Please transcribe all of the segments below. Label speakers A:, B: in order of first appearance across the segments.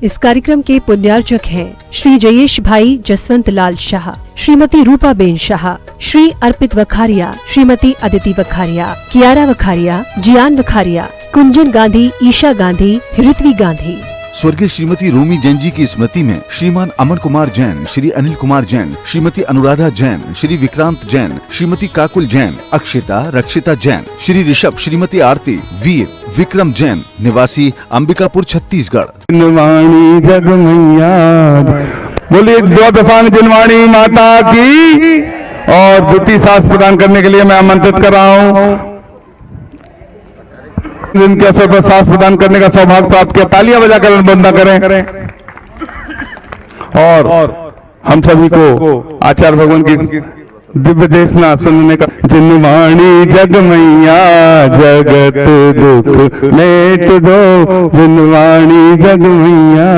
A: इस कार्यक्रम के पुण्यार्चक हैं श्री जयेश भाई जसवंत लाल शाह, श्रीमती रूपा बेन शाह, श्री अर्पित वखारिया, श्रीमती अदिति वखारिया, कियारा वखारिया, जियान वखारिया, कुंजन गांधी, ईशा गांधी, ऋत्वी गांधी।
B: स्वर्गीय श्रीमती रोमी जैन जी की स्मृति में श्रीमान अमन कुमार जैन, श्री अनिल कुमार जैन, श्रीमती अनुराधा जैन, श्री विक्रांत जैन, श्रीमती काकुल जैन, अक्षिता, रक्षिता जैन, श्री ऋषभ, श्रीमती आरती, वीर, विक्रम जैन, निवासी अंबिकापुर, छत्तीसगढ़।
C: जिनवाणी जगमैया बोलिए, द्वादशांग जिनवाणी माता की। और द्वितीय सास प्रदान करने के लिए मैं आमंत्रित कर रहा हूँ जिनके अवसर पर सास प्रदान करने का सौभाग्य प्राप्त किया, तालियां बजाकर वंदना करें। और हम सभी को आचार्य भगवान की दिव्य देशना सुनने का। जिनवाणी जगमैया जगत दुख मेट दो, जिनवाणी जगमैया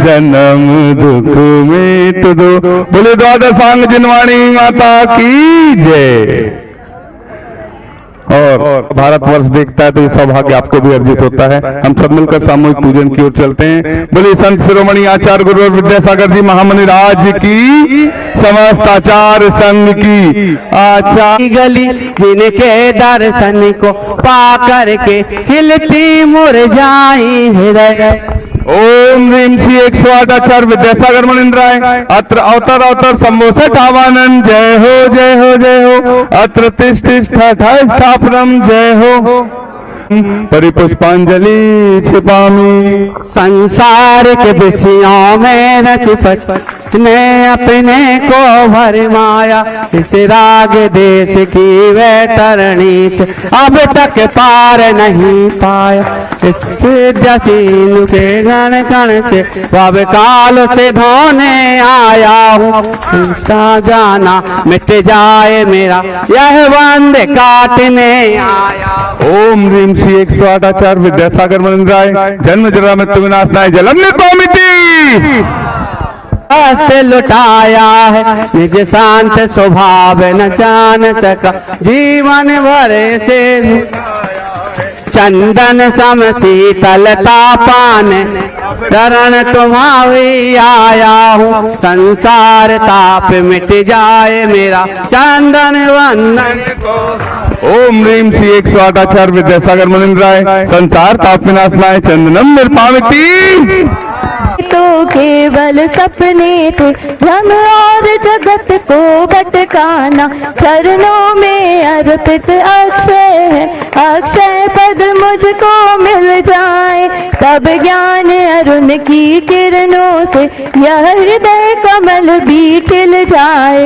C: जन्म दुख मेट दो। बोले द्वादशांग जिनवाणी माता की जय। और भारतवर्ष देखता है तो ये सौभाग्य आपको भी अर्जित होता है। हम सब मिलकर सामूहिक पूजन की ओर चलते हैं। बोलिए संत शिरोमणि आचार्य गुरु विद्यासागर जी महामुनि राज की, समस्त आचार्य संघ की। आचार्य
D: गली जिनके दर्शन को पा करके हिलती मुरझाई हृदय।
C: ओम ह्रीम श्री 108 आचार्य विद्यासागर मुनिंद्राय अत्र अवतर अवतर संबोसठ आवानन। जय हो जय हो जय हो। अत्र तिष्ठ स्थापनम। जय हो। परिपुष्पांजलि छिपामी।
D: संसार के विषयों में रच ने अपने को भरमाया, इस राग देश की वह तरणी से अब तक पार नहीं पाया। इस विद्यासीन के गण कण से वह काल से धोने आया हूँ। इसका जाना मिट जाए मेरा यह बंद काटने आया।
C: ओम ह्रीम श्री 108 आचार्य विद्यासागर मुनिंद्राय जन्म जरा मृत्यु विनाशनाय जलम निर्पामिति।
D: से लुटाया है निज शांत स्वभाव न जान सका, जीवन भरे से चंदन सम शीतलता पान शरण तुम्हारी आया हूँ। संसार ताप मिट जाए मेरा चंदन वंदन को।
C: ओम ह्रीम श्री 108 आचार्य विद्यासागर मुनिंद्राय संसार ताप विनाशनाय चंदनम निर्पामिति।
E: तो केवल सपने थे भ्रम और जगत को भटकाना, चरणों में अर्पित अक्षय है। अक्षय पद मुझको मिल जाए, तब ज्ञान अरुण की किरणों से यह हृदय कमल भी खिल जाए।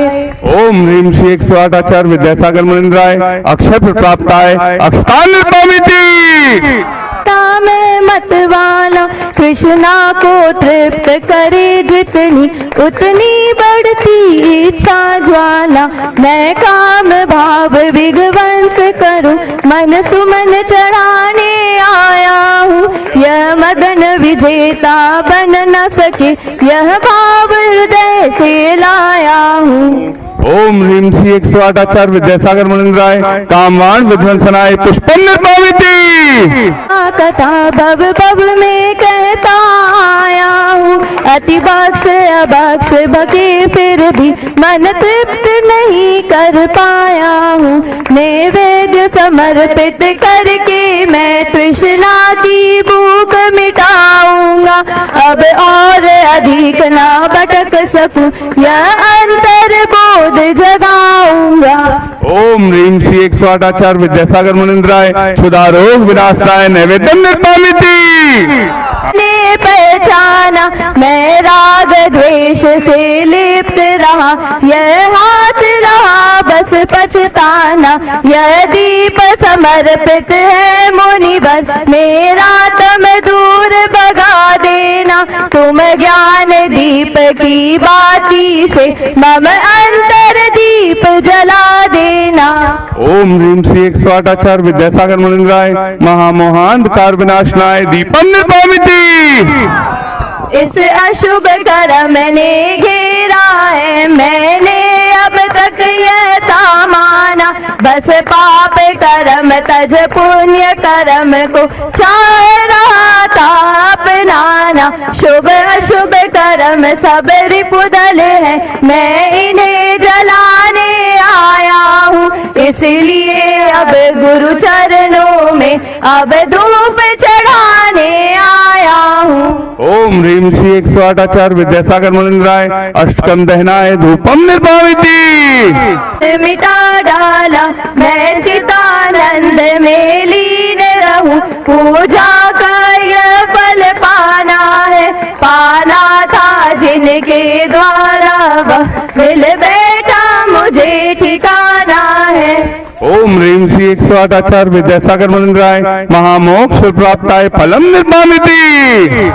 C: ओम ह्रीम श्री 108 आचार्य विद्यासागर मुनिंद्राय अक्षय प्राप्त आए अक्षतान निर्पामिति।
E: में मतवाला कृष्णा को तृप्त करे जितनी, उतनी बढ़ती इच्छा ज्वाला। मैं काम भाव विघ्वंस करूं, मन सुमन चढ़ाने आया हूँ। यह मदन विजेता बन न सके, यह भाव हृदय से लाया हूँ।
C: ओम ह्रीम श्री 108 आचार्य विद्यासागर मुनिंद्राय कामवान विध्वंसनाय पुष्पम निर्पामिति।
E: कथा भव भव में कहता आया हूँ, अति बख्श अबख्श बके फिर भी मन तृप्त नहीं कर पाया हूँ। नैवेद्य समर्पित करके मैं तृष्णा की भूख मिटाऊंगा। अब और अधिक ना भटक सकूं, यह अंतर बोध जगाऊंगा।
C: ओम ह्रीम श्री 108 आचार्य विद्यासागर मुनिंद्राय क्षुधारोग विनाशनाय नैवेद्यम निर्पामिति।
E: ने पहचाना मैं राग द्वेष से लिप्त रहा, यह हाथ रहा बस पछताना। यह दीप समर्पित है मुनिवर, मेरा तम दूर भगा देना। तुम ज्ञान दीप की बाती से मम अंतर दीप जला देना।
C: ओम ह्रीम श्री 108 आचार्य विद्यासागर मुनिंद्राय महामोहांधकार विनाशनाय दीपम निर्पामिति।
E: इस अशुभ कर्म ने घेरा है, मैंने अब तक ये सामाना, बस पाप कर्म तज पुण्य कर्म को चाह रहा था अपनाना। शुभ अशुभ कर्म सब रिपुदल है, मैं इन्हें जलाने आया हूँ, इसलिए अब गुरु चरणों में अब धूप चढ़ाने आया हूँ।
C: ओम ह्रीम श्री 108 आचार्य विद्यासागर मुनिंद्राय अष्टकम दहनाय धूपम निर्भाविती।
E: मिटा डाला मैं चितानंद में लीन रहूं, पूजा का यह फल पाना है, पाना था जिनके द्वारा वह मिल बैठा मुझे ठिकाना है।
C: ओम ह्रीम श्री 108 आचार्य विद्यासागर मुनिंद्राय महामोक्ष प्राप्ताय फलम निर्भाविती।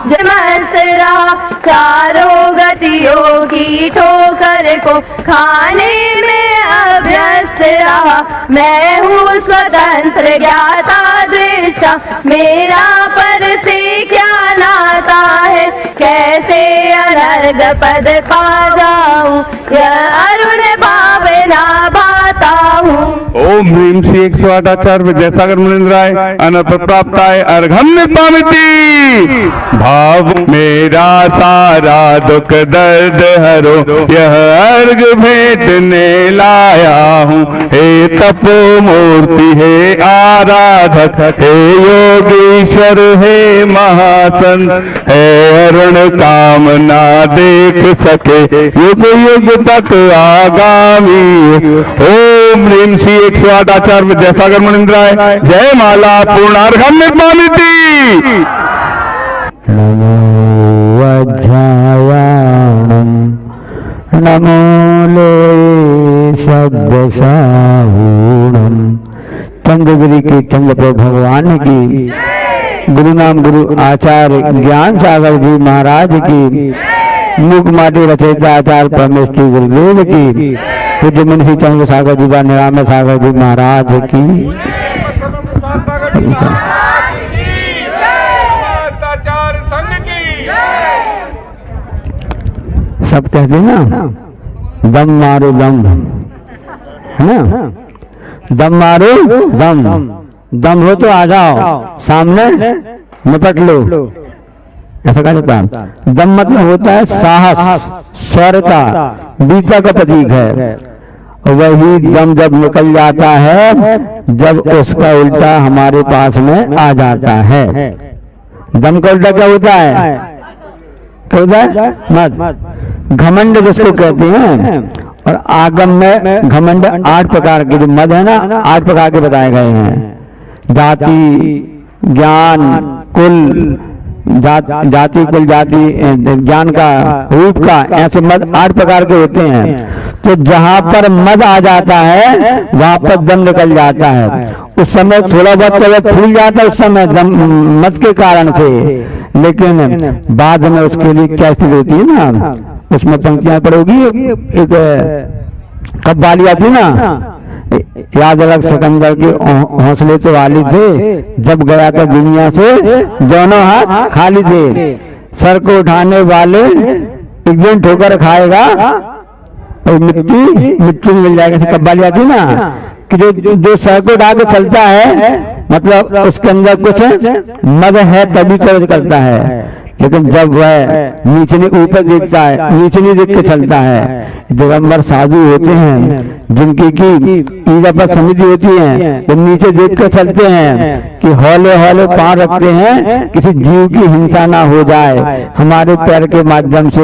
E: मस्त रहा चारों गतियों की ठोकर को खाने में अभ्यस्त रहा, मैं हूँ स्वतंत्र ज्ञाता दृष्टा, मेरा पर से क्या नाता है, कैसे अनर्ग पद पा जाऊं, यह अरुण भावना भाता हूँ।
C: ओम ह्रीम श्री 108 आचार्य विद्यासागर मुनिंद्राय अनर्थ प्राप्ताय अर्घम निर्भाविती। भाव मेरा सारा दुख दर्द हरो, यह अर्घ भेंटने लाया हूँ, हे तपो मूर्ति हे आराधक, हे योगीश्वर हे महासंत, हे अरुण कामना देख सके युग युग तक आगामी। ओम ह्रीम श्री 108 आचार्य विद्यासागर मुनिंद्राय जय माला पूर्णार्घम निर्मामिति।
D: नमो वज्रायाणं नमो लोये शब्दसाहूणं। चंद्रगिरी के चंद्र भगवान की, गुरु नाम गुरु आचार्य ज्ञान सागर जी महाराज की, मुख माटी रचयिता आचार्य परमेश्वरी गुरुदेव की, पूज्य मुंशी चंद्र सागर जी निराम सागर जी महाराज की। सब कहते हैं ना, दम मारो दम, है ना, दम मारो दम, दम हो तो आ जाओ सामने निपट लो, ऐसा कहा जाता है। दम मतलब होता है साहस, शौर्यता, वीरता का प्रतीक है। वही दम जब निकल जाता है जब उसका उल्टा हमारे पास में आ जाता है। दम का उल्टा क्या होता है? क्या होता है? मद, घमंड जिसको कहते हैं। और आगम में घमंड 8 प्रकार के, जो मद है ना 8 प्रकार के बताए गए हैं। जाति, ज्ञान, कुल, जाति कुल जाति, ज्ञान का, रूप का, ऐसे मद 8 प्रकार के होते हैं। तो जहाँ पर मद आ जाता है वहां पर दम निकल जाता है। उस समय थोड़ा बहुत तबीयत फूल जाता है उस समय दम मद के कारण से, लेकिन बाद में उसके लिए क्या स्थिति होती है ना, उसमें पंक्तियां पड़ोगी। एक कव्वाली आती ना, याद रख सिकंदर के हौसले तो वाली थे, जब गया था दुनिया से दोनों हाथ खाली थे। सर को उठाने वाले एक दिन ठोकर खाएगा और मिट्टी मिल जाएगा। ऐसी कव्वाली आती ना कि जो सर को उठा के चलता है मतलब उसके अंदर कुछ मद है तभी चल करता है, लेकिन जब वह नीचे ऊपर देखता है, नीचे नहीं देख के चलता है। दिगंबर साधु होते हैं जिनकी की ईजा पर समिति होती है, वो नीचे देख कर चलते हैं कि हौले हौले पांव रखते हैं, किसी जीव की हिंसा ना हो जाए। हमारे पैर के माध्यम से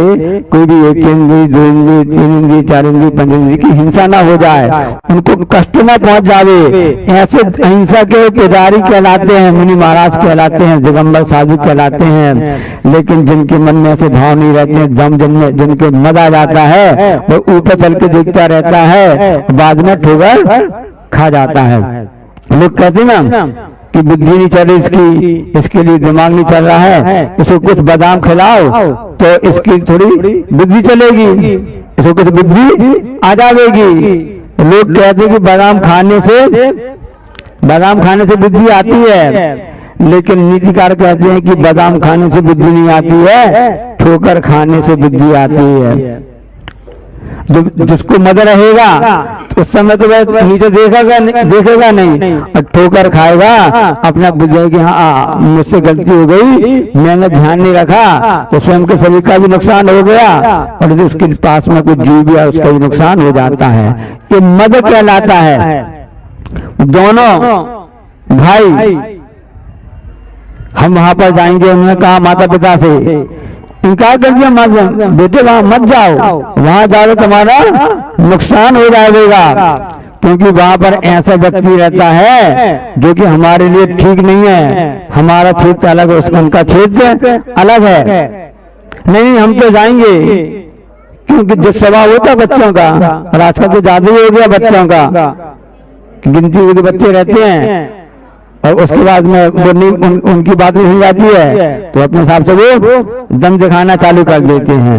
D: कोई भी 1 इंद्री, 2 इंद्री, 3 इंद्री, 4 इंद्री, 5 इंद्री की हिंसा ना हो जाए, उनको कष्ट ना पहुंच जावे। ऐसे हिंसा के पुजारी कहलाते हैं, मुनि महाराज कहलाते हैं, दिगंबर साधु कहलाते हैं। लेकिन जिनके मन में ऐसे भाव नहीं रहते हैं, दम जिनके मद आ जाता है वो ऊपर चल के देखता रहता है, बाद में ठोकर खा जाता है। लोग कहते हैं ना कि बुद्धि नहीं चल रही इसके लिए दिमाग नहीं चल रहा है, इसको कुछ बादाम खिलाओ तो इसकी थोड़ी बुद्धि चलेगी, इसको कुछ बुद्धि आ जाएगी। लोग कहते हैं कि बादाम खाने से बुद्धि आती है, लेकिन नीतिकार कहते हैं कि बादाम खाने से बुद्धि नहीं आती है, ठोकर खाने से बुद्धि आती है। जिसको मद रहेगा तो उस समय तो वह नीचे देखेगा नहीं और ठोकर खाएगा, अपना बुझेगा कि हाँ मुझसे गलती हो गई, मैंने ध्यान नहीं रखा, तो स्वयं के शरीर का भी नुकसान हो गया और यदि उसके पास में कुछ जीव भी है उसका भी नुकसान हो जाता है। ये मद कहलाता है। दोनों भाई हम वहां पर जाएंगे, उन्होंने कहा माता पिता से इनकार कर दिया, मत बेटे वहां मत जाओ, वहां जाओ तुम्हारा नुकसान हो जाएगा, क्योंकि वहां पर ऐसा व्यक्ति रहता है जो कि हमारे लिए ठीक नहीं है, हमारा क्षेत्र अलग है, उनका क्षेत्र अलग है। नहीं हम तो जाएंगे, क्योंकि जिस स्वभाव होता है बच्चों का, और आजकल तो ज्यादा ही हो गया बच्चों का, गिनती के बच्चे रहते हैं और उसके बाद में वो नहीं उनकी बात नहीं सुन जाती है तो अपने हिसाब से वो दम दिखाना चालू कर देते हैं।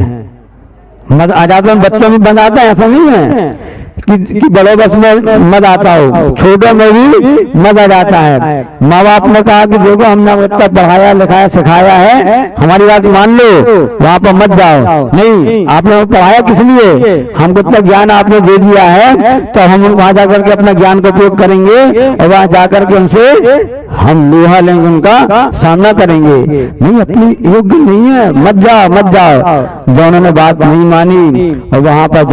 D: मद आ जाता है बच्चों में, बंद आता है, ऐसा नहीं है कि बड़े बस में मद आता हो, छोटों में भी मद आ जाता है। माँ बाप ने कहा कि देखो हमने इतना पढ़ाया लिखाया सिखाया है, हमारी बात मान लो, वहां पर मत जाओ। नहीं, आपने पढ़ाया किस लिए, हमको इतना ज्ञान आपने दे दिया है तो हम वहां जाकर के अपना ज्ञान का उपयोग करेंगे और वहां जाकर के उनसे हम लोहा लेंगे, उनका सामना करेंगे। नहीं अपनी योग्य नहीं है, मत जाओ मत जाओ। दोनों ने बात नहीं मानी और वहां पर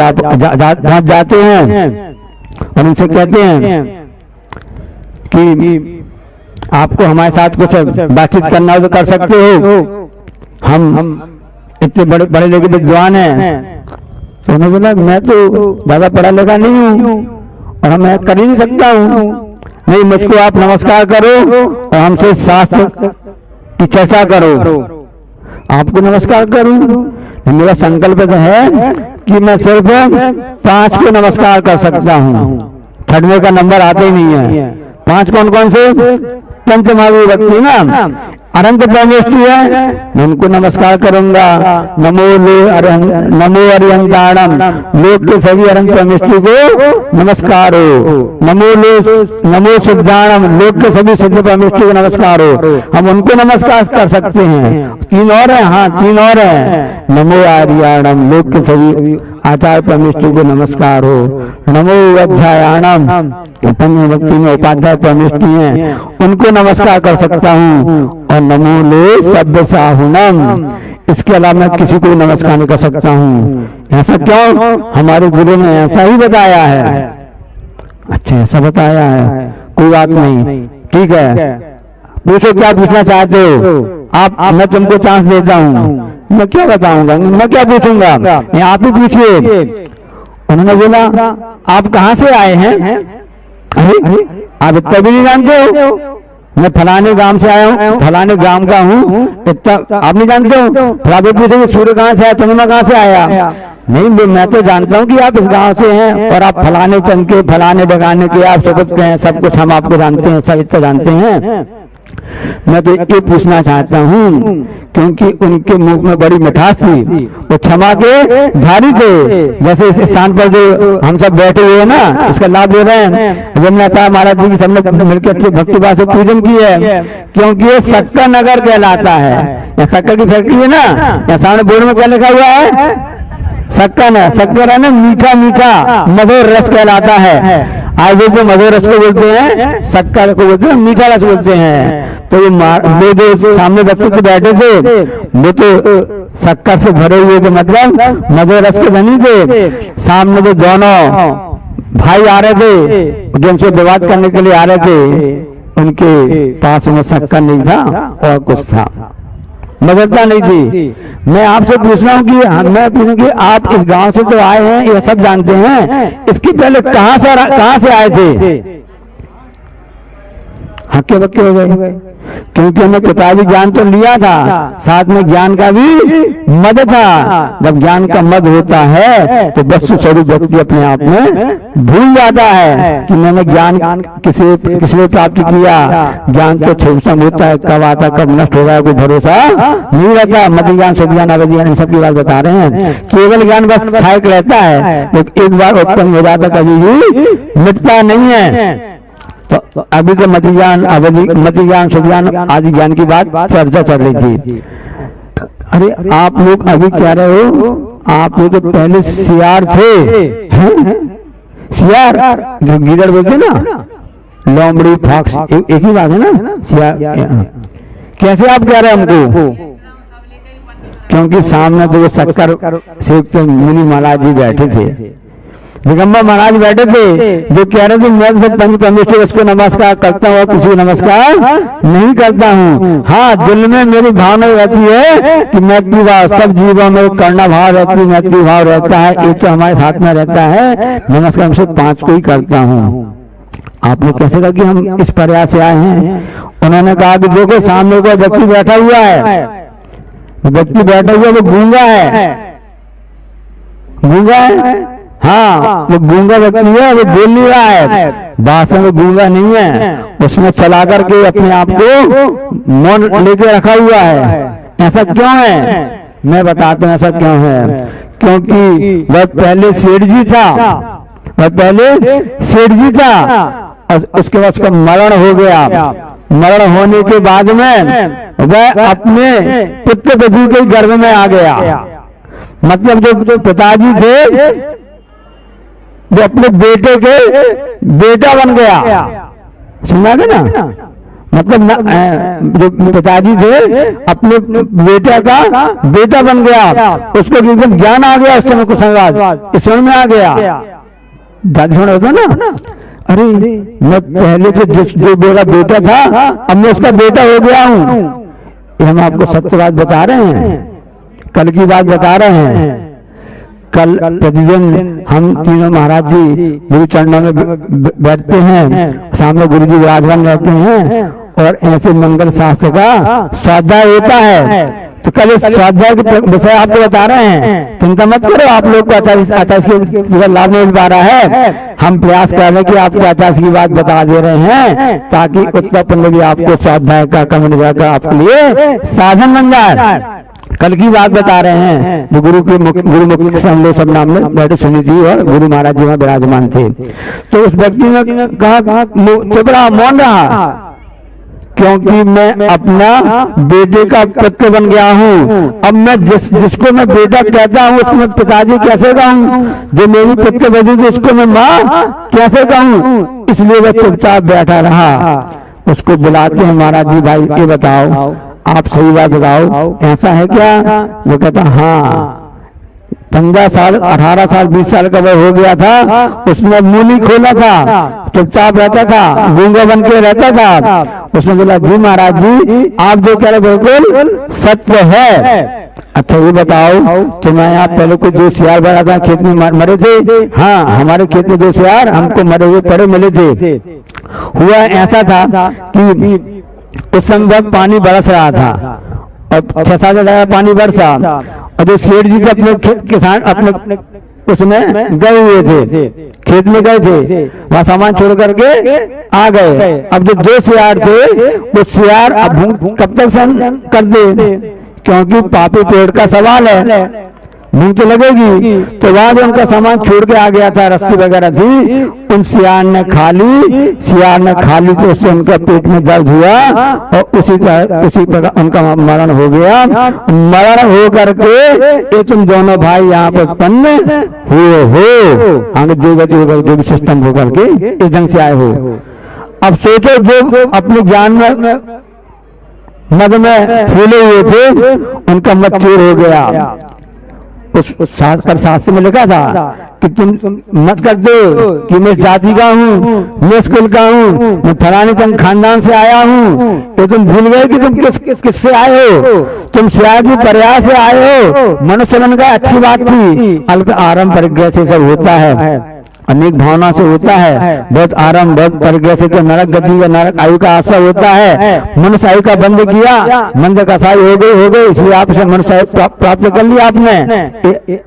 D: जाते हैं और उनसे कहते हैं कि आपको हमारे साथ कुछ बातचीत करना हो तो कर सकते हो, हम इतने बड़े बड़े लेके विद्वान हैं। तो उन्होंने बोला मैं तो ज्यादा पढ़ा लिखा नहीं हूँ और मैं कर ही नहीं सकता हूँ। नहीं, मुझको आप नमस्कार करो और हमसे शास्त्र की चर्चा करो। आपको नमस्कार करूं, मेरा संकल्प तो है कि मैं सिर्फ 5 को नमस्कार कर सकता हूँ, छठवें का नंबर आते ही नहीं है। 5 कौन कौन से, पंचमहावीर व्यक्ति ना, अनंत परमेष्टि है, मैं उनको नमस्कार करूंगा। नमो अरिहंताणम, लोक के सभी अनंत परमेष्टि को नमस्कार हो। नमो सिद्धाणम, लोक के सभी सिद्ध परमेष्टि को नमस्कार हो, हम उनको नमस्कार कर सकते हैं। 3 और है, हाँ 3 और है। नमो आर्याणम, लोक के सभी आचार्य परमेष्टि को नमस्कार हो। नमो अध्यायाणम, भक्ति में उपाध्याय परमेष्टि हैं, उनको नमस्कार कर सकता हूँ। और नमो ले सभ्य साहुनम, इसके अलावा मैं किसी को नमस्कार नहीं कर सकता हूँ। ऐसा क्यों, हमारे गुरु ने ऐसा ही बताया है। अच्छा ऐसा बताया है, कोई बात नहीं, ठीक है, पूछो क्या पूछना चाहते हो आप, मैं तुमको चांस देता हूँ। मैं क्या बताऊंगा, मैं क्या पूछूंगा, आप ही पूछिए। उन्होंने बोला आप कहाँ से आए हैं? अरे आप इतना भी नहीं जानते हो, मैं फलाने गांव से आया हूँ, फलाने गांव का हूँ, इतना आप नहीं जानते हो? फलाने पूछे सूर्य कहाँ से आया, चंद्रमा कहाँ से आया? नहीं, मैं तो जानता हूँ कि आप इस गांव से हैं और आप फलाने चंद के फलाने बगाने के आप शपथ के हैं, सब कुछ हम आपको जानते हैं, सब इतना जानते हैं। मैं तो ये पूछना चाहता हूँ, क्योंकि उनके मुख में बड़ी मिठास थी, वो क्षमा के धारी थे। जैसे इस स्थान पर जो हम सब बैठे हुए हैं ना, इसका लाभ ले रहे हैं। रमनाथ महाराज जी की सबने मिलकर अच्छे भक्तिभाव से पूजन की है, क्योंकि ये शक्कर नगर कहलाता है। या शक्कर की फैक्ट्री है ना, या सामने बोर्ड में क्या लिखा हुआ है, शक्कर है। शक्कर है ना, मीठा मीठा मधुर रस कहलाता है। आज जो मधुर रस को बोलते हैं, शक्कर को बोलते हैं, मीठा रस बोलते हैं। तो ये जो सामने बच्चे तो बैठे थे, वो तो शक्कर से भरे हुए थे, मतलब मधुर रस के धनी थे। सामने जो दोनों भाई आ रहे थे, जो उनसे विवाद करने के लिए आ रहे थे, उनके पास में शक्कर नहीं था और कुछ था, मधुरता नहीं थी। मैं आपसे पूछ रहा हूँ कि मैं पूछूं कि आप इस गांव से तो आए हैं, ये सब जानते हैं, इसके पहले कहाँ से आए थे? हक्के बक्के हो गए, क्योंकि हमने किताबी ज्ञान तो लिया था, साथ में ज्ञान का भी मद था। जब ज्ञान का मद होता है तो वस्तु स्वरूप व्यक्ति अपने आप में भूल जाता है कि मैंने ज्ञान किसने प्राप्त किया। ज्ञान तो क्षुब्धम होता है, कब आता कब नष्ट हो जाए कोई भरोसा नहीं रहता। मद ज्ञान, शुद्ध ज्ञान, अवैध ज्ञान, इन सब की बात बता रहे हैं। केवल ज्ञान बस सहायक रहता है, तो एक बार उत्पन्न हो जाता कभी भी मिटता नहीं है। तो अभी तो मति ज्ञान, शुद्ध ज्ञान आदि ज्ञान की बात चर्चा चल रही थी। अरे आप लोग अभी कह रहे हो आप लोग तो पहले सियार थे, सियार जो गीदड़ बोलते ना, लोमड़ी फॉक्स एक ही बात है ना, सियार। कैसे आप कह रहे हैं हमको? क्योंकि सामने तो वो शक्कर सेवक मुनि महाराज जी बैठे थे, दिगंबर महाराज बैठे थे, जो कह रहे थे मैं सब पंच परमेश्वर उसको नमस्कार करता हूँ, किसी को नमस्कार नहीं करता हूँ। हाँ, दिल में मेरी भावना रहती है कि मैत्री भाव, सब जीवों में करुणा भाव रहती है, मैत्री भाव रहता है, एक तो हमारे साथ में रहता है, नमस्कार हम सब 5 को ही करता हूँ। आपने कैसे कहा कि हम इस प्रयास से आए हैं? उन्होंने कहा कि देखो सामने कोई व्यक्ति बैठा हुआ है, व्यक्ति बैठा हुआ वो गूंगा है, गूंगा है, हाँ वो गूंगा व्यक्ति है, वो बोल नहीं रहा है, भाषण में गूंगा नहीं है, उसने चला करके अपने आप को मौन लेके रखा हुआ है। ऐसा क्यों है? मैं बताता हूँ ऐसा क्यों है। क्योंकि वह पहले सेठ जी था, वह पहले सेठ जी था और उसके बाद उसका मरण हो गया। मरण होने के बाद में वह अपने पुत्र बधू के गर्भ में आ गया। मतलब जो पिताजी थे वो अपने बेटे के बेटा बन गया, सुना गया ना? मतलब जो पिताजी थे अपने बेटा का बेटा बन गया, उसको एकदम ज्ञान आ गया, उस समय को संवाद ईश्वर में आ गया। दादी होता ना, अरे मैं पहले तो जो मेरा बेटा था अब मैं उसका बेटा हो गया हूँ। ये हम आपको सत्य बात बता रहे हैं, कल की बात बता रहे हैं। कल प्रतिदिन हम तीनों महाराज जी गुरु चरणों में बैठते हैं, सामने गुरु जी विराजमान रहते हैं और ऐसे मंगल शास्त्र का स्वाध्याय होता है। तो कल इस स्वाध्याय के विषय आपको बता रहे हैं, चिंता मत करो, आप लोग को आचार्य के लाभ नहीं मिल पा रहा है। हम प्रयास कर रहे हैं कि आपको आचार्य की बात बता दे रहे हैं ताकि उत्तर पल्लवी आपको स्वाध्याय का कम्युनिटी का आपके लिए साधन बन जाए। कल की बात बता रहे हैं, जो गुरु मुख से हम लोग सब नाम में बैठे सुनी थी और गुरु महाराज जी वहां विराजमान थे। तो उस व्यक्ति ने कहा चुप रहा, मौन रहा, क्योंकि मैं अपना बेटे का पुत्र बन गया हूँ। अब मैं जिसको मैं बेटा कहता हूँ उसको मैं पिताजी कैसे कहूँ? जो मेरी पुत्र बनी थी उसको मैं माँ कैसे कहूँ? इसलिए वह चुपचाप बैठा रहा। उसको बुलाते हैं महाराज जी, भाई ये बताओ, आप सही बात बताओ, ऐसा है क्या? वो कहता हाँ, 15 साल 18 साल 20 साल का वह हो गया था, उसने मुंह नहीं खोला था, चुपचाप रहता था, गूंगा बन के रहता था। उसने बोला जी महाराज जी आप जो कह रहे बिल्कुल सत्य है। अच्छा ये बताओ तुम्हारे यहाँ पहले कोई 2 सियार बड़ा था, खेत में मरे थे? हाँ, हमारे खेत में 2 सियार हमको मरे हुए पड़े मिले थे। हुआ ऐसा था कि उस समय पानी बरस रहा था और 6-7 जगह पानी बरसा और जो सेठ जी थे अपने किसान अपने उसमें गए हुए थे, खेत में गए थे, वहां सामान छोड़ करके आ गए। अब जो 2 सियार थे वो सियार अब भूख कब तक सहन कर दे, क्योंकि पापी पेड़ का सवाल है, भूख तो लगेगी। तो वहां जो उनका सामान छोड़ के आ गया था, रस्सी वगैरह थी, उन सियार ने खा ली तो उससे उनका पेट में दर्द हुआ और उसी प्रकार उनका मरण हो गया। मरण हो करके ये तुम दोनों भाई यहाँ पर उत्पन्न हुए हो, आगे जो भी सिस्टम हो करके इस ढंग से आए हो। अब सोचो जो अपने ज्ञान में मद में फूले हुए थे उनका मत चूर हो गया। उस शास्त्र में लिखा था कि तुम मत कर दो कि मैं जाति का हूँ, मैं स्कूल का हूँ, मैं फलाने खानदान से आया हूँ। तो तुम भूल गए कि तुम किससे आए हो? तुम सियार की प्रयास से आए हो। मनुष्य बन का अच्छी बात थी, अल्प आरंभ परिग्रह से सब होता है, अनेक भावना से होता है, बहुत आराम बहुत परिग्रह से तो नरक गति का नरक आयु का आशा होता है। मनुष्य आयु का बंद किया, मंद का साई हो गई, इसलिए आपसे मनुष्य प्राप्त कर लिया आपने।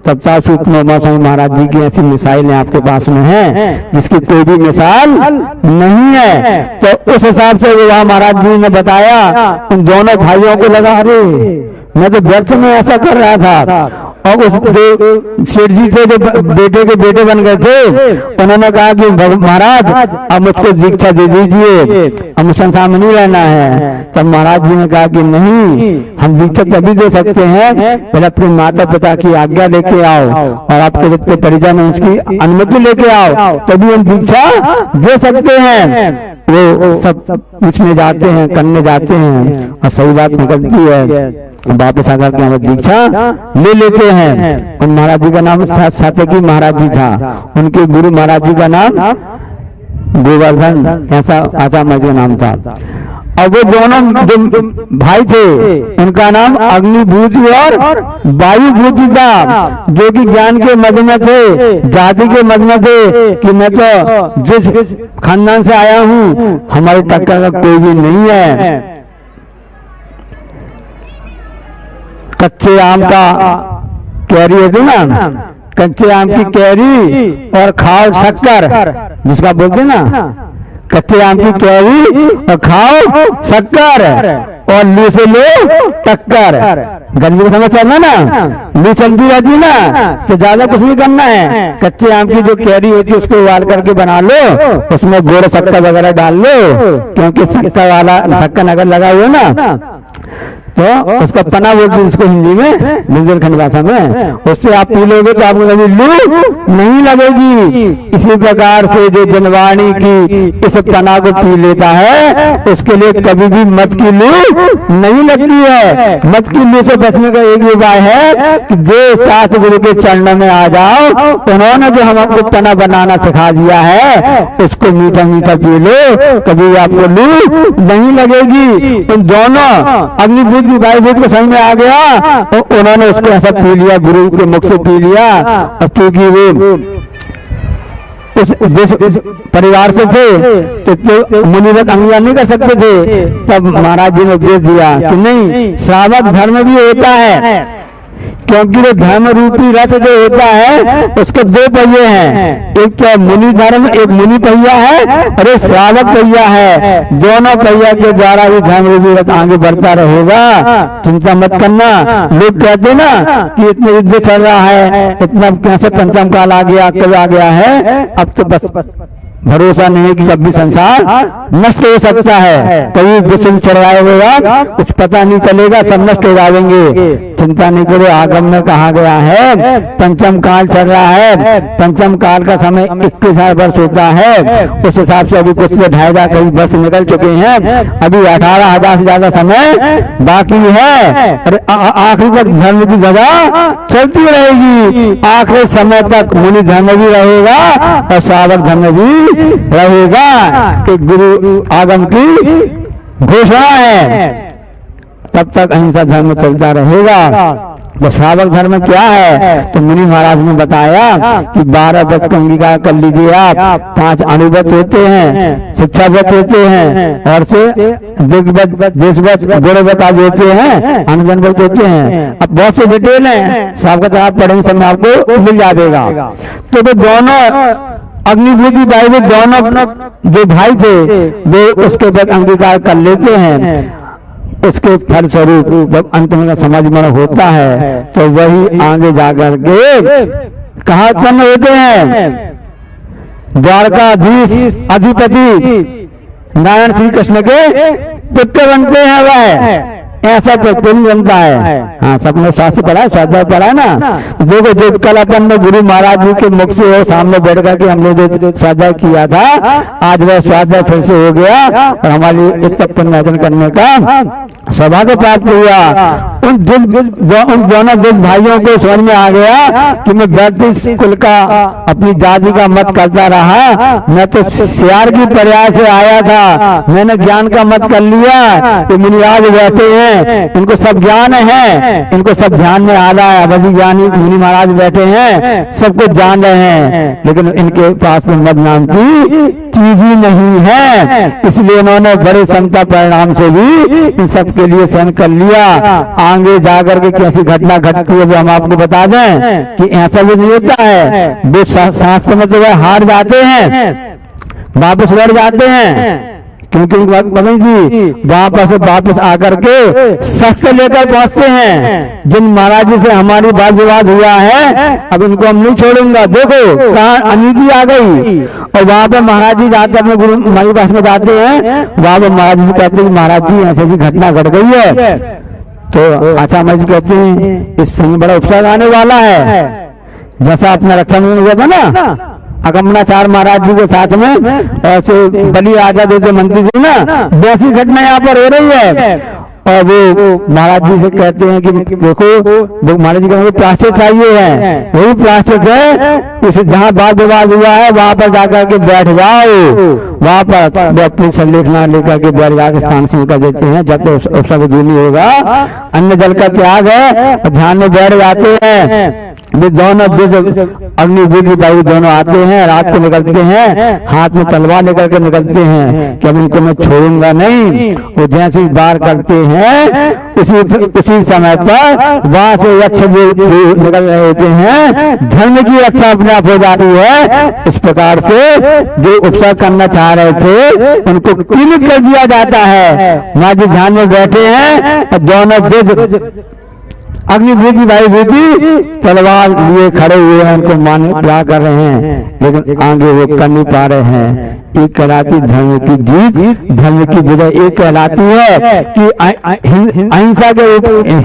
D: सप्ताह सूत्र महाराज जी की ऐसी मिसाइलें आपके पास में हैं जिसकी कोई भी मिसाल नहीं है। तो उस हिसाब से वहाँ महाराज जी ने बताया, उन दोनों भाइयों को लगा अरे मैं तो व्यर्थ में ऐसा कर रहा था और उस जो सेठ जी थे, जो बेटे के बेटे बन गए थे, उन्होंने कहा कि महाराज अब मुझको दीक्षा दे दीजिए, अब मुझे संसार में नहीं रहना है। तब महाराज जी ने कहा कि नहीं, हम दीक्षा तभी दे सकते हैं पहले अपने माता पिता की आज्ञा लेके आओ और आपके जितने परिजन हैं उसकी अनुमति लेके आओ, तभी हम दीक्षा दे सकते हैं। वो सब पूछने जाते हैं, करने जाते हैं और सही बात निकलती है, वापस आकर के हमें दीक्षा ले लेते हैं। उन महाराज जी का नाम सात्यकी महाराज जी था, उनके गुरु महाराज जी का नाम गोवर्धन ऐसा आचार्य का नाम था। और वो दोनों जो भाई थे उनका नाम अग्निभूति और वायुभूति था, जो कि ज्ञान के मद में थे, जाति के मद में थे कि मैं तो जिस खानदान से आया हूँ हमारे टक्कर का कोई भी नहीं है। कच्चे आम का कैरी होती ना, कच्चे आम की कैरी और खाओ शक्कर, जिसका बोलते ना, कच्चे आम की कैरी और खाओ शक्कर और लू से लो टक्कर। गर्मी का समय चलना ना, लू चलती रहती ना, तो ज्यादा कुछ नहीं करना है। कच्चे आम की जो कैरी होती है उसको उबाल करके बना लो, उसमें गुड़ शक्कर वगैरह डाल लो, क्योंकि शक्कर वाला शक्कर अगर लगा हुआ ना तो उसका पना बोलते हैं इसको हिंदी में, बुंदेलखंड भाषा में, उससे आप पी लोगे तो आपको कभी लू नहीं लगेगी। इसी प्रकार से जो जनवाणी की इस पना को पी लेता है उसके लिए कभी भी मत की लू नहीं लगती है। मत की लू से बचने का एक उपाय है कि जो शास्त्र गुरु के चरणों में आ जाओ, उन्होंने जो हमको पना बनाना सिखा दिया है उसको मीठा मीठा पी लो, कभी आपको लू नहीं लगेगी। उन दोनों अग्निभूति वायुभूत को समझ में आ गया तो उन्होंने उसको ऐसा पी लिया, गुरु के मुख से पी लिया। और क्योंकि वो जिस परिवार से थे तो मुनिवत अंगीकार नहीं कर सकते थे, तब महाराज जी ने उपदेश दिया कि नहीं, श्रावक धर्म भी होता है, क्योंकि वो धर्म रूपी रथ जो होता है उसके दो पहिए हैं, एक तो मुनि धर्म, एक मुनि पहिया है और एक श्रावक पहिया है। दोनों पहिया के द्वारा ही धर्म रूपी रथ आगे बढ़ता रहेगा, चिंता मत करना। लोग कहते ना कि इतने युद्ध चल रहा है, इतना कैसे पंचम काल आ गया, कब आ गया है, अब तो बस भरोसा नहीं है कि कब भी संसार नष्ट हो सकता है, कभी विश्व चढ़ाया होगा कुछ पता नहीं चलेगा, सब नष्ट हो जाएंगे। चिंता नहीं करो, आगम में कहा गया है पंचम काल चल रहा है, पंचम काल का समय 21,000 वर्ष होता है, उस हिसाब से अभी कुछ से 2,500 कई वर्ष निकल चुके हैं, अभी 18,000 से ज्यादा समय बाकी है। आखिरी तक धर्म की जगह चलती रहेगी, आखिरी समय तक मुनि धर्म भी रहेगा और श्रावक धर्म भी रहेगा। एक गुरु आगम की घोषणा है, तब तक अहिंसा धर्म चलता रहेगा। तो श्रावक धर्म क्या है, तो मुनि महाराज ने बताया कि 12 व्रत को अंगीकार कर लीजिए आप, 5 अणुव्रत होते हैं, शिक्षा व्रत होते हैं और से दिग्व्रत, देशव्रत, गुणव्रत आदि होते हैं, अनुजन व्रत होते हैं। अब बहुत से डिटेल है, सबका आप पढ़ेंगे समय आपको मिल जाएगा। तो वो दोनों अग्निभूति वायुभूत दोनों जो भाई थे वो उसके बाद अंगीकार कर लेते हैं। उसके फलस्वरूप जब अंत में समाज में होता है तो वही आगे जाकर के कहाँ उत्पन्न होते हैं, द्वारकाधीश अधिपति नारायण श्री कृष्ण के पुत्र बनते हैं। वह ऐसा तो कोई नहीं बनता है। हाँ, सबने शास्त्र पढ़ा है, स्वाध्याय पढ़ा है ना। देखो जो कल अपन ने गुरु महाराज जी के मुख से सामने बैठ करके हमने जो स्वाध्याय किया था, आज वह स्वाध्याय फिर से हो गया और हमारी इतना पुण्य करने का सौभाग्य प्राप्त हुआ। उन दोनों दिल भाइयों को समझ में आ गया कि मैं वैदिक कुल का अपनी जाति का मत करता रहा, मैं तो सियार की प्रयास से आया था, मैंने ज्ञान का मत कर लिया। तो मुनिराज बैठे हैं, इनको सब ज्ञान है, इनको सब ध्यान में आ रहा है, अवधि ज्ञानी मुनि महाराज बैठे हैं, सब कुछ जान रहे हैं, लेकिन इनके पास में मत नाम की चीज ही नहीं है। इसलिए उन्होंने बड़े समता परिणाम से भी इन सब के लिए सहन कर लिया। आगे जाकर के कैसी घटना घटती है वो हम आपको बता दें कि ऐसा भी नहीं होता है। वे शास्त्र में तो वह हार जाते हैं, वापस लड़ जाते हैं, क्योंकि पवन जी वापस आकर के शस्त्र लेकर पहुंचते हैं। जिन महाराज जी से हमारी वाद विवाद हुआ है अब इनको हम नहीं छोड़ूंगा। देखो कहाँ अनिति आ गई। और वहां पर महाराज जी जाते अपने गुरु माई पास में जाते हैं। वहां पर महाराज जी कहते हैं महाराज जी ऐसी घटना घट गई है। तो आचार्य महाराज जी कहते हैं इस समय बड़ा उपसर्ग आने वाला है। जैसा अपना रक्षाबंधन हुआ था ना अगमनाचार्य महाराज जी के साथ में ऐसे बलि राजा जो मंत्री जी ना वैसी घटना यहाँ पर हो रही है। और वो महाराज जी से कहते हैं कि देखो वो महाराज जी कहेंगे प्राश्चित चाहिए है। वही प्राश्चित है इस जहाँ वाद विवाद हुआ है वहां पर जाकर के बैठ जाओ। वहां पर वो अपनी संलेखना लेकर के बैठ जाकर स्थान से कर देते हैं। जब तो उपसर्ग दूनी होगा अन्न जल का त्याग है ध्यान में बैठ जाते हैं। वे दोनों अग्नि विधि वायु दोनों आते हैं रात को निकलते हैं हाथ में तलवार लेकर के निकलते हैं कि अब इनको मैं छोड़ूंगा नहीं। वो जैसे ही वार करते हैं उसी समय पर वहां से यक्ष निकल रहे होते हैं। धर्म की रक्षा अपने आप हो जाती है। इस प्रकार से जो उपसर्ग करना चाह रहे थे उनको पीड़ित कर दिया जाता है। वहां जी ध्यान में बैठे हैं दोनों अग्नि विधि वायु विधि तलवार लिए खड़े हुए हैं उनको मान क्या कर रहे हैं लेकिन आगे वो कर नहीं पा रहे हैं। एक कहलाती धर्म की जीत धर्म की विजय। एक कहलाती है कि अहिंसा के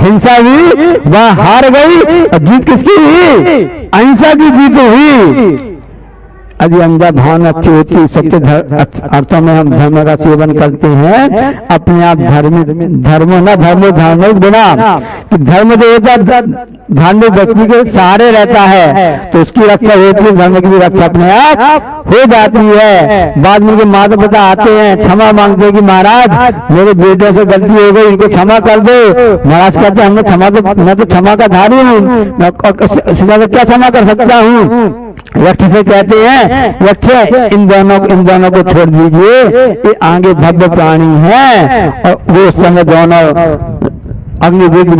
D: हिंसा हुई वह हार गई और जीत किसकी हुई अहिंसा की जीत हुई। यदि अंधा भावना अच्छी होती सत्य अर्थों में हम धर्म का सेवन करते हैं अपने आप धर्म बिना धर्म जो होता है धार्मिक व्यक्ति के सहारे रहता है तो उसकी रक्षा होती है। धर्म की भी रक्षा अपने आप हो जाती है। बाद में माता पिता आते हैं क्षमा मांगते हैं कि महाराज मेरे बेटे से गलती हो गई इनको क्षमा कर दो। महाराज कहते हैं मैं तो क्षमा का धारी हूँ मैं क्या क्षमा कर सकता हूँ। यक्ष से कहते हैं यक्ष इन दोनों को छोड़ दीजिए ये आगे भव्य प्राणी है। और वो समय दोनों अग्नि विधि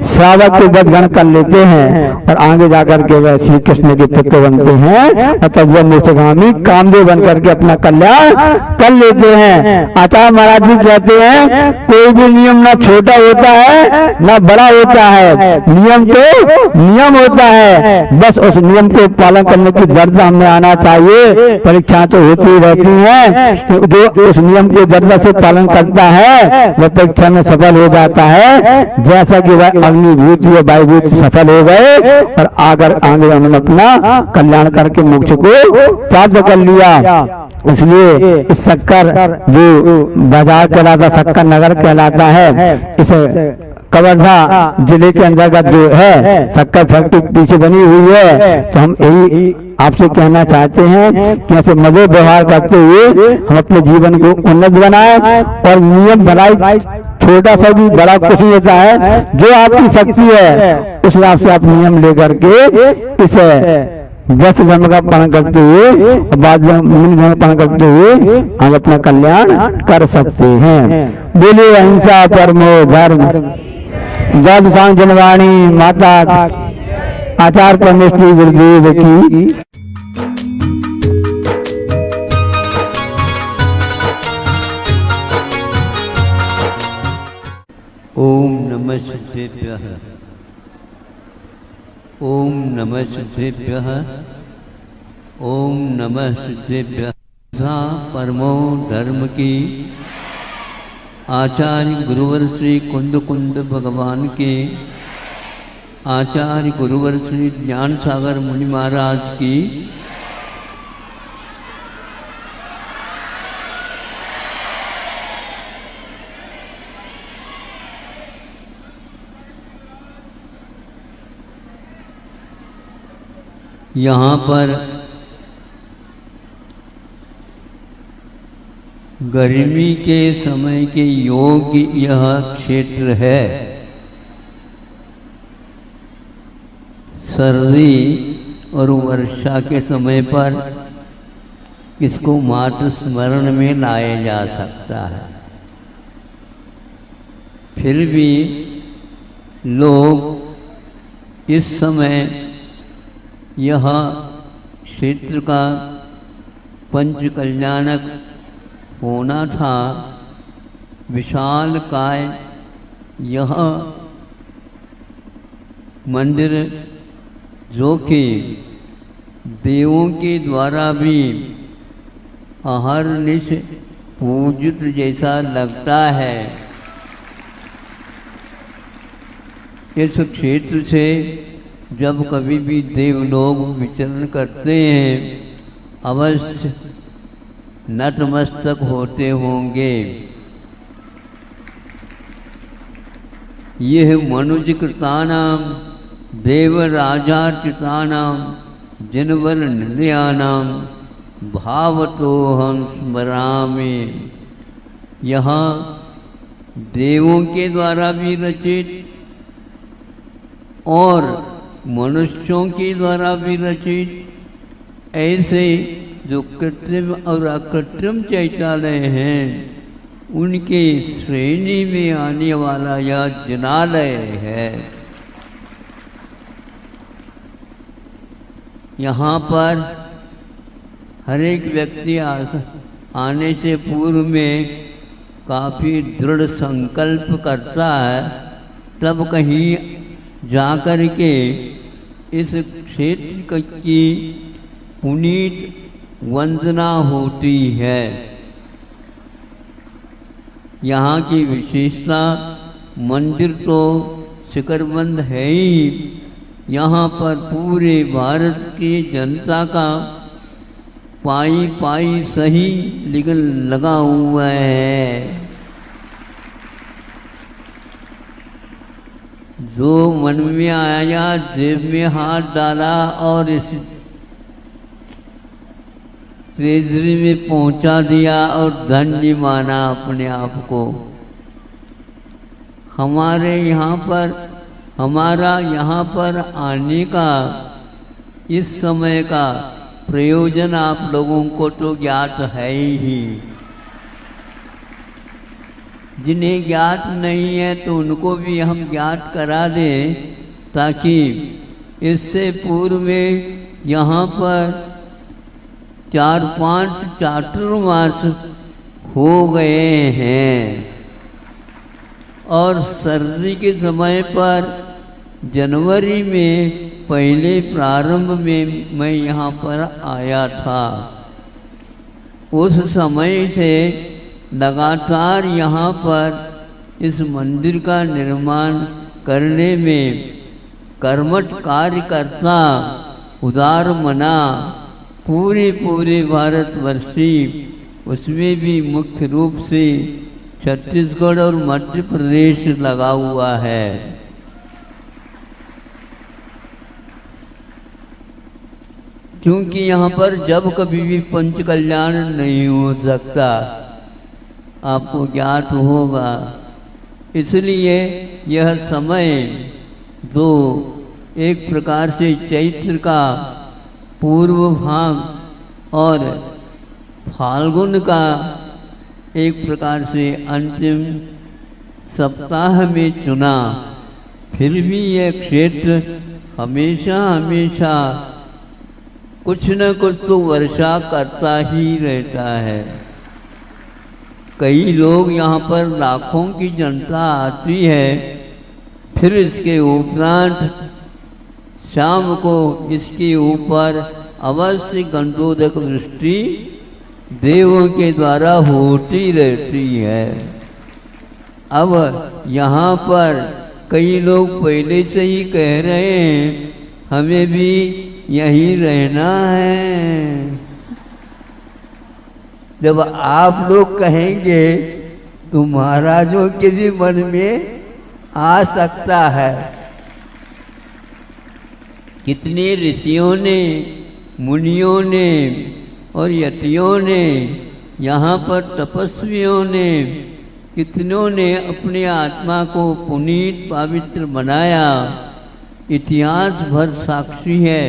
D: श्रावक के वध कर लेते हैं और आगे जाकर के वह श्री कृष्ण के पुत्र बनते हैं। तब वह मोक्षगामी कामदेव बन करके अपना कल्याण कर लेते हैं। आचार्य महाराज जी कहते हैं कोई भी नियम ना छोटा होता है ना बड़ा होता है। नियम तो नियम होता है बस उस नियम को पालन करने की दर्जा हमें आना चाहिए। परीक्षा तो होती रहती है जो उस नियम के दर्जा से पालन करता है वह परीक्षा में सफल हो जाता है। जैसा कि वह अग्निभूत या वायुभूत सफल हो गए और आगे उन्होंने अपना कल्याण करके मोक्ष को प्राप्त कर लिया। इसलिए इस शक्कर जो बाजार कहलाता शक्कर नगर कहलाता है इसे कवर्धा जिले के अंतर्गत जो है शक्कर फैक्ट्री पीछे बनी हुई है। तो हम यही आपसे कहना चाहते हैं कि ऐसे मधुर व्यवहार करते हुए हम अपने जीवन को उन्नत बनाए और नियम बनाए। छोटा सा भी बड़ा कुछ नहीं होता है जो आपकी शक्ति है उस हिसाब से आप नियम लेकर के इस व्यस्त धर्म का पालन करते हुए बाद में धर्म का पालन करते हुए हम अपना कल्याण कर सकते हैं। बोलिए अहिंसा परमो धर्म जब सांग जनवाणी माता आचार्य परमेश्वरी गुरुदेव की।
F: ओम नमः सिद्धेभ्यः ओम नमः सिद्धेभ्यः ओम नमः सिद्धेभ्यः। परमो धर्म की आचार्य गुरुवर श्री कुंद भगवान के आचार्य गुरुवर श्री ज्ञान सागर मुनि महाराज की यहाँ पर गर्मी के समय के योग्य यह क्षेत्र है। सर्दी और वर्षा के समय पर इसको मात्र स्मरण में लाया जा सकता है। फिर भी लोग इस समय यह क्षेत्र का पंच कल्याणक होना था। विशालकाय यह मंदिर जो कि देवों के द्वारा भी अहरनिश पूजित जैसा लगता है, इस क्षेत्र से जब कभी भी देवलोग विचरण करते हैं अवश्य नतमस्तक होते होंगे। यह मनुज कृतानाम देवराजार्चितानाम जिनवर निलयानाम भावतोहम स्मरामि। यहाँ देवों के द्वारा भी रचित और मनुष्यों के द्वारा भी रचित ऐसे जो कृत्रिम और अकृत्रिम शौचालय हैं उनके श्रेणी में आने वाला यह जिनालय है। यहाँ पर हर एक व्यक्ति आने से पूर्व में काफ़ी दृढ़ संकल्प करता है, तब कहीं जाकर के इस क्षेत्र की पुनीत वंदना होती है। यहाँ की विशेषता मंदिर तो शिखरबंद है ही, यहाँ पर पूरे भारत की जनता का पाई पाई सही लेकिन लगा हुआ है। जो मन में आया जेब में हाथ डाला और इस ट्रेजरी में पहुंचा दिया और धन्य माना अपने आप को। हमारा यहाँ पर आने का इस समय का प्रयोजन आप लोगों को तो ज्ञात है ही। जिन्हें ज्ञात नहीं है तो उनको भी हम ज्ञात करा दें, ताकि इससे पूर्व में यहाँ पर 4-5 चातुर्मास हो गए हैं और सर्दी के समय पर जनवरी में पहले प्रारंभ में मैं यहाँ पर आया था। उस समय से लगातार यहाँ पर इस मंदिर का निर्माण करने में कर्मठ कार्यकर्ता उदार मना पूरे भारतवर्षी, उसमें भी मुख्य रूप से छत्तीसगढ़ और मध्य प्रदेश लगा हुआ है। क्योंकि यहाँ पर जब कभी भी पंच कल्याण नहीं हो सकता, आपको ज्ञात होगा। इसलिए यह समय जो एक प्रकार से चैत्र का पूर्व भाग और फाल्गुन का एक प्रकार से अंतिम सप्ताह में चुना, फिर भी यह क्षेत्र हमेशा कुछ न कुछ तो वर्षा करता ही रहता है। कई लोग यहाँ पर लाखों की जनता आती है, फिर इसके उपरांत शाम को इसके ऊपर अवश्य गंधोदक वृष्टि देवों के द्वारा होती रहती है। अब यहाँ पर कई लोग पहले से ही कह रहे हैं हमें भी यहीं रहना है। जब आप लोग कहेंगे तो महाराजों के भी मन में आ सकता है। कितने ऋषियों ने, मुनियों ने और यतियों ने, यहाँ पर तपस्वियों ने, कितनों ने अपने आत्मा को पुनीत पवित्र बनाया। इतिहास भर साक्षी है।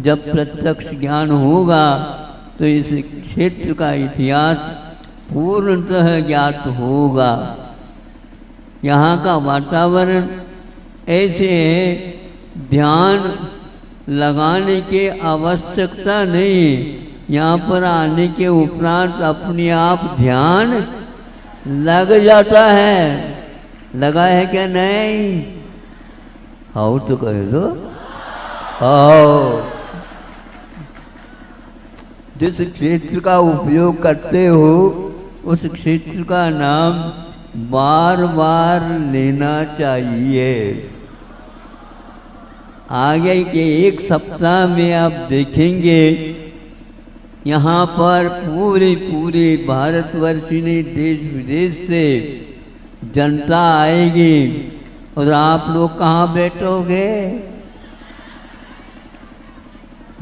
F: जब प्रत्यक्ष ज्ञान होगा तो इस क्षेत्र का इतिहास पूर्णतः ज्ञात होगा। यहाँ का वातावरण ऐसे है, ध्यान लगाने की आवश्यकता नहीं, यहाँ पर आने के उपरांत अपने आप ध्यान लग जाता है। लगा है क्या नहीं? आओ तो कह दो आओ। जिस क्षेत्र का उपयोग करते हो उस क्षेत्र का नाम बार बार लेना चाहिए। आगे के एक सप्ताह में आप देखेंगे यहाँ पर पूरे भारतवर्ष में देश विदेश से जनता आएगी और आप लोग कहाँ बैठोगे?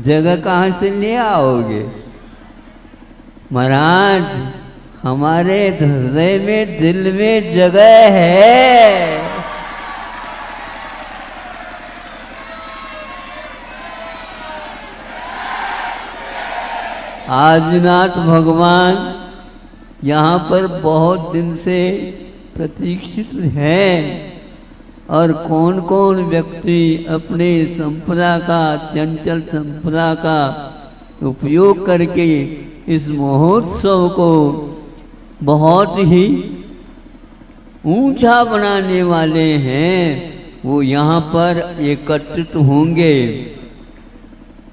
F: जगह कहाँ से ले आओगे? महाराज हमारे हृदय में दिल में जगह है। आदिनाथ भगवान यहाँ पर बहुत दिन से प्रतीक्षित हैं और कौन कौन व्यक्ति अपने संपदा का, चंचल संपदा का उपयोग करके इस महोत्सव को बहुत ही ऊंचा बनाने वाले हैं, वो यहाँ पर एकत्रित होंगे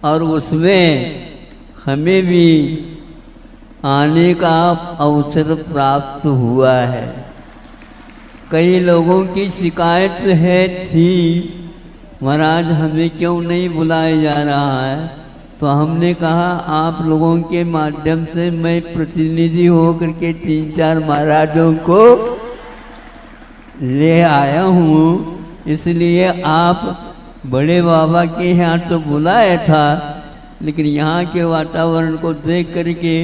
F: और उसमें हमें भी आने का अवसर प्राप्त हुआ है। कई लोगों की शिकायत थी महाराज हमें क्यों नहीं बुलाया जा रहा है, तो हमने कहा आप लोगों के माध्यम से मैं प्रतिनिधि होकर के 3-4 महाराजों को ले आया हूँ, इसलिए आप बड़े बाबा के यहाँ तो बुलाया था, लेकिन यहाँ के वातावरण को देख करके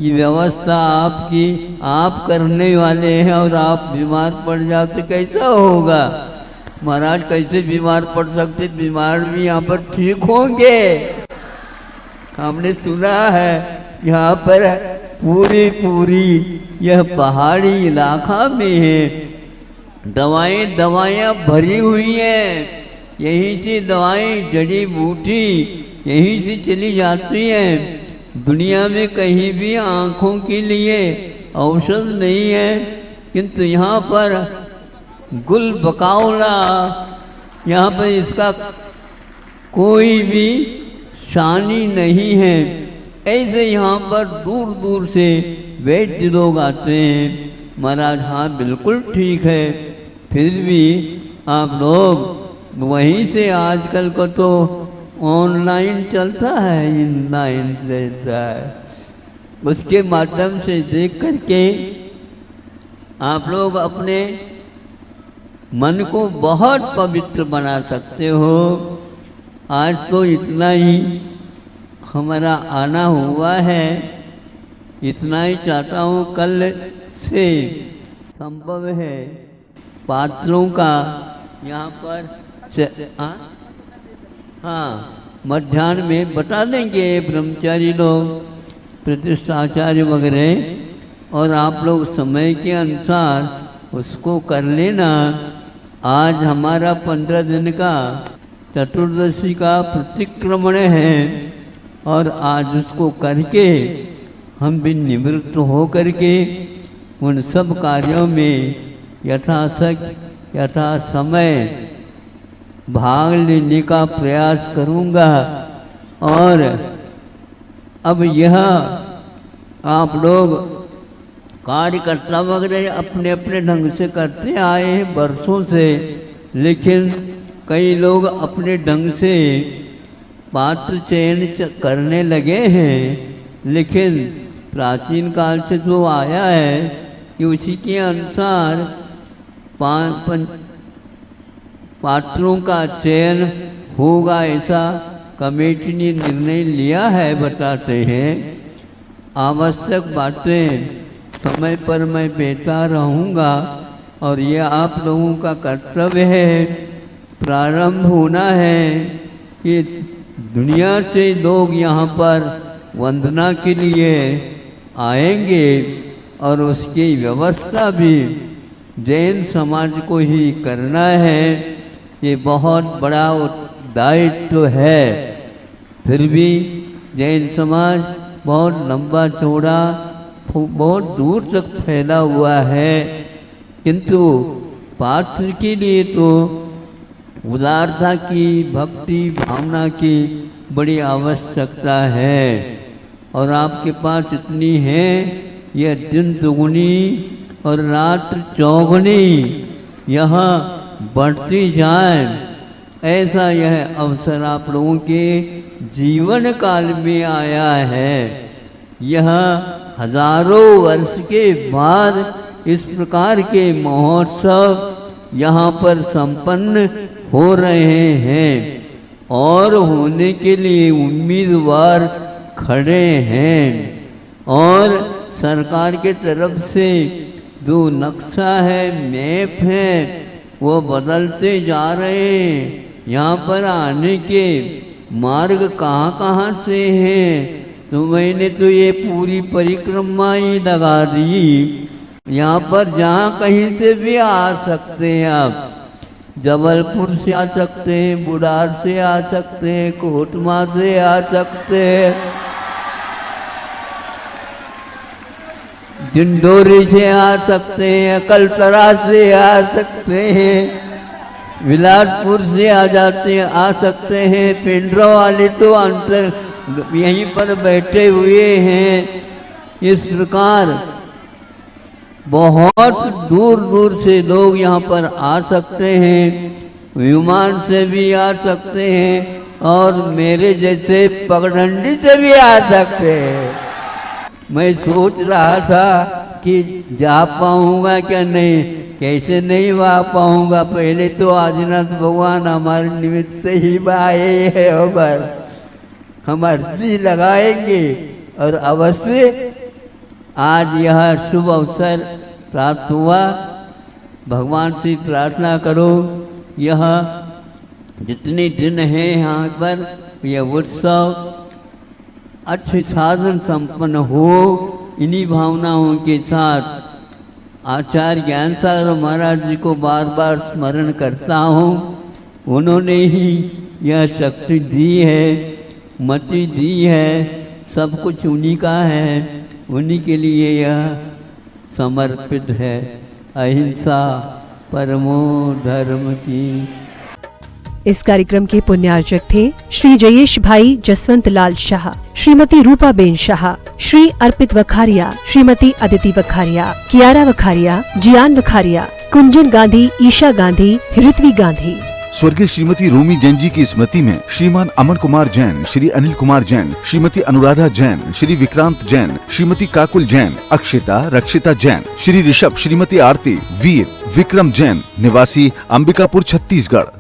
F: ये व्यवस्था आपकी आप करने वाले हैं और आप बीमार पड़ जाओ तो कैसा होगा? महाराज कैसे बीमार पड़ सकते? बीमार भी यहाँ पर ठीक होंगे। हमने सुना है यहाँ पर पूरी यह पहाड़ी इलाका में है, दवाइयाँ भरी हुई हैं, यहीं से दवाएं जड़ी बूटी यहीं से चली जाती हैं। दुनिया में कहीं भी आँखों के लिए औषध नहीं है, किंतु यहाँ पर गुल बकावला, यहाँ पर इसका कोई भी शानी नहीं है। ऐसे यहाँ पर दूर दूर से वैद्य लोग आते हैं। महाराज हाँ बिल्कुल ठीक है, फिर भी आप लोग वहीं से आजकल को तो ऑनलाइन चलता है, इनलाइन रहता है, उसके माध्यम से देख करके आप लोग अपने मन को बहुत पवित्र बना सकते हो। आज तो इतना ही हमारा आना हुआ है, इतना ही चाहता हूँ कल से संभव है पात्रों का यहाँ पर हाँ मध्याह्न में बता देंगे ब्रह्मचारी लोग, प्रतिष्ठाचार्य वगैरह, और आप लोग समय के अनुसार उसको कर लेना। आज हमारा 15 दिन का चतुर्दशी का प्रतिक्रमण है और आज उसको करके हम भी निवृत्त हो करके उन सब कार्यों में यथाशक्ति यथा समय भाग लेने का प्रयास करूंगा। और अब यह आप लोग कार्यकर्ता वगैरह अपने अपने ढंग से करते आए हैं वर्षों से, लेकिन कई लोग अपने ढंग से पात्र चयन करने लगे हैं, लेकिन प्राचीन काल से जो आया है कि उसी के अनुसार पात्रों का चयन होगा, ऐसा कमेटी ने निर्णय लिया है, बताते हैं। आवश्यक बातें समय पर मैं बेटा रहूँगा और ये आप लोगों का कर्तव्य है। प्रारंभ होना है कि दुनिया से लोग यहाँ पर वंदना के लिए आएंगे और उसकी व्यवस्था भी जैन समाज को ही करना है। ये बहुत बड़ा दायित्व है। फिर भी जैन समाज बहुत लंबा चौड़ा बहुत दूर तक फैला हुआ है, किंतु पात्र के लिए तो उदारता की, भक्ति भावना की बड़ी आवश्यकता है। और आपके पास इतनी है, यह दिन दुगुनी और रात चौगुनी यहाँ बढ़ती जाए, ऐसा यह अवसर आप लोगों के जीवन काल में आया है। यह हजारों वर्ष के बाद इस प्रकार के महोत्सव यहाँ पर संपन्न हो रहे हैं और होने के लिए उम्मीदवार खड़े हैं। और सरकार के तरफ से जो नक्शा है, मैप है, वो बदलते जा रहे हैं। यहाँ पर आने के मार्ग कहाँ कहाँ से हैं, तो मैंने तो ये पूरी परिक्रमा ही लगा दी। यहाँ पर जहाँ कहीं से भी आ सकते हैं आप, जबलपुर से आ सकते हैं, बुढ़ार से आ सकते हैं, कोटमा से आ सकते हैं, डिंडोरी से आ सकते हैं, कलतरा से आ सकते हैं, विलासपुर से आ जाते हैं, आ सकते हैं। पिंडरा वाले तो अंतर यहीं पर बैठे हुए हैं। इस प्रकार बहुत दूर दूर से लोग यहाँ पर आ सकते हैं, विमान से भी आ सकते हैं और मेरे जैसे पगडंडी से भी आ सकते हैं। मैं सोच रहा था कि जा पाऊंगा क्या नहीं, कैसे नहीं आ पाऊंगा। पहले तो आदिनाथ भगवान हमारे निमित्त से ही आए हैं और हम अर्जी लगाएंगे और अवश्य आज यह शुभ अवसर प्राप्त हुआ। भगवान से प्रार्थना करो, यह जितने दिन हैं यहाँ पर यह उत्सव अच्छे साधन संपन्न हो। इन्हीं भावनाओं के साथ आचार्य ज्ञान सागर महाराज जी को बार बार स्मरण करता हूँ। उन्होंने ही यह शक्ति दी है, मति दी है, सब कुछ उन्हीं का है, उन्हीं के लिए यह समर्पित है। अहिंसा परमो धर्म की।
A: इस कार्यक्रम के पुण्यार्चक थे श्री जयेश भाई जसवंत लाल शाह, श्रीमती रूपा बेन शाह, श्री अर्पित वखारिया, श्रीमती अदिति वखारिया, कियारा वखारिया, जियान वखारिया, कुंजन गांधी, ईशा गांधी, ऋत्वी गांधी।
B: स्वर्गीय श्रीमती रोमी जैन जी की स्मृति में श्रीमान अमन कुमार जैन, श्री अनिल कुमार जैन, श्रीमती अनुराधा जैन, श्री विक्रांत जैन, श्रीमती काकुल जैन, अक्षिता रक्षिता जैन, श्री ऋषभ, श्रीमती आरती, वीर विक्रम जैन, निवासी अंबिकापुर छत्तीसगढ़।